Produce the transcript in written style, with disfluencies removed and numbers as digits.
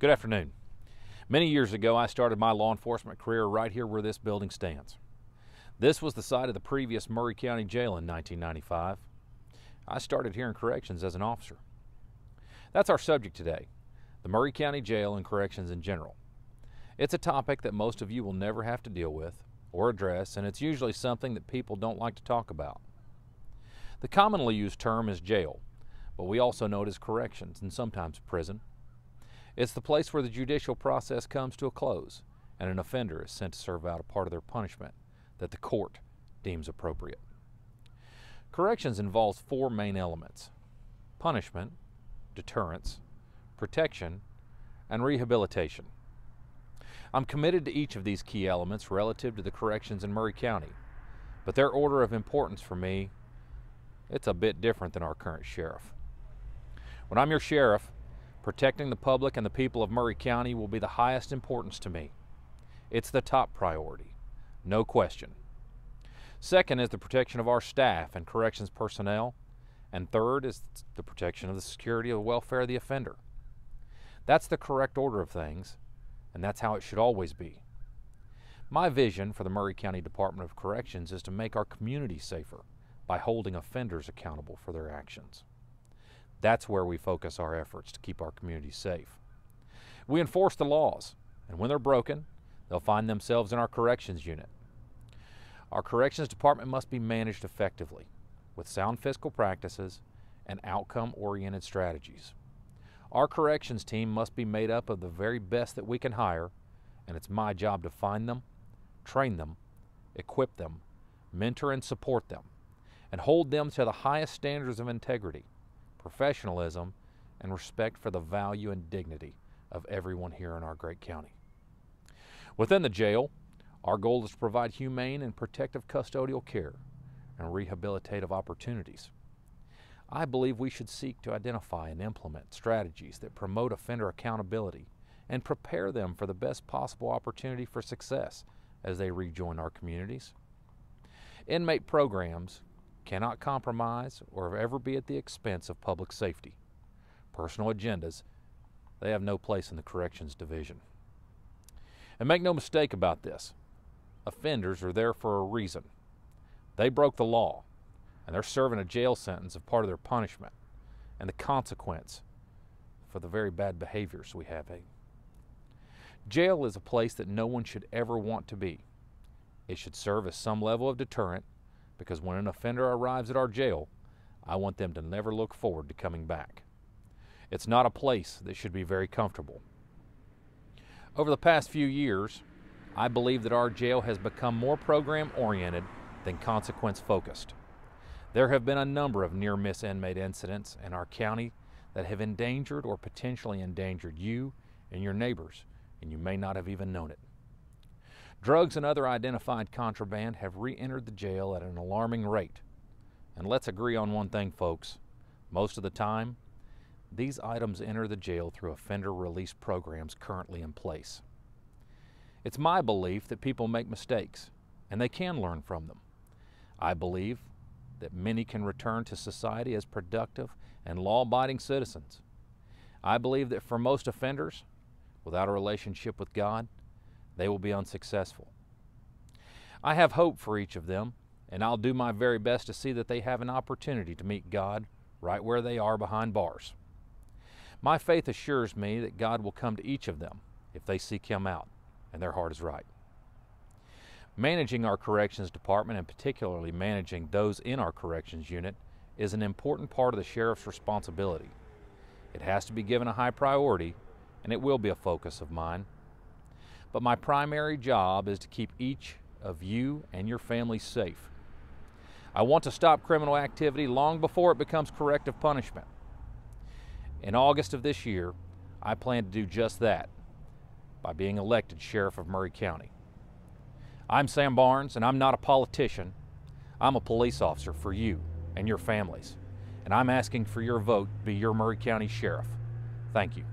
Good afternoon. Many years ago, I started my law enforcement career right here where this building stands. This was the site of the previous Maury County Jail in 1995. I started here in corrections as an officer. That's our subject today, the Maury County Jail and corrections in general. It's a topic that most of you will never have to deal with or address, and it's usually something that people don't like to talk about. The commonly used term is jail, but we also know it as corrections and sometimes prison. It's the place where the judicial process comes to a close and an offender is sent to serve out a part of their punishment that the court deems appropriate. Corrections involves four main elements: punishment, deterrence, protection, and rehabilitation. I'm committed to each of these key elements relative to the corrections in Maury County, but their order of importance for me, it's a bit different than our current sheriff. When I'm your sheriff, protecting the public and the people of Maury County will be the highest importance to me. It's the top priority, no question. Second is the protection of our staff and corrections personnel, and third is the protection of the security and welfare of the offender. That's the correct order of things, and that's how it should always be. My vision for the Maury County Department of Corrections is to make our community safer by holding offenders accountable for their actions. That's where we focus our efforts to keep our communities safe. We enforce the laws, and when they're broken, they'll find themselves in our corrections unit. Our corrections department must be managed effectively with sound fiscal practices and outcome-oriented strategies. Our corrections team must be made up of the very best that we can hire, and it's my job to find them, train them, equip them, mentor and support them, and hold them to the highest standards of integrity, professionalism, and respect for the value and dignity of everyone here in our great county. Within the jail, our goal is to provide humane and protective custodial care and rehabilitative opportunities. I believe we should seek to identify and implement strategies that promote offender accountability and prepare them for the best possible opportunity for success as they rejoin our communities. Inmate programs cannot compromise or ever be at the expense of public safety. Personal agendas, they have no place in the corrections division. And make no mistake about this, offenders are there for a reason. They broke the law, and they're serving a jail sentence as part of their punishment and the consequence for the very bad behaviors we have. Jail is a place that no one should ever want to be. It should serve as some level of deterrent, because when an offender arrives at our jail, I want them to never look forward to coming back. It's not a place that should be very comfortable. Over the past few years, I believe that our jail has become more program-oriented than consequence-focused. There have been a number of near-miss inmate incidents in our county that have endangered or potentially endangered you and your neighbors, and you may not have even known it. Drugs and other identified contraband have re-entered the jail at an alarming rate. And let's agree on one thing, folks. Most of the time, these items enter the jail through offender release programs currently in place. It's my belief that people make mistakes, and they can learn from them. I believe that many can return to society as productive and law-abiding citizens. I believe that for most offenders, without a relationship with God, they will be unsuccessful. I have hope for each of them, and I'll do my very best to see that they have an opportunity to meet God right where they are behind bars. My faith assures me that God will come to each of them if they seek Him out and their heart is right. Managing our corrections department, and particularly managing those in our corrections unit, is an important part of the sheriff's responsibility. It has to be given a high priority, and it will be a focus of mine. But my primary job is to keep each of you and your families safe. I want to stop criminal activity long before it becomes corrective punishment. In August of this year, I plan to do just that by being elected Sheriff of Maury County. I'm Sam Barnes, and I'm not a politician. I'm a police officer for you and your families, and I'm asking for your vote to be your Maury County Sheriff. Thank you.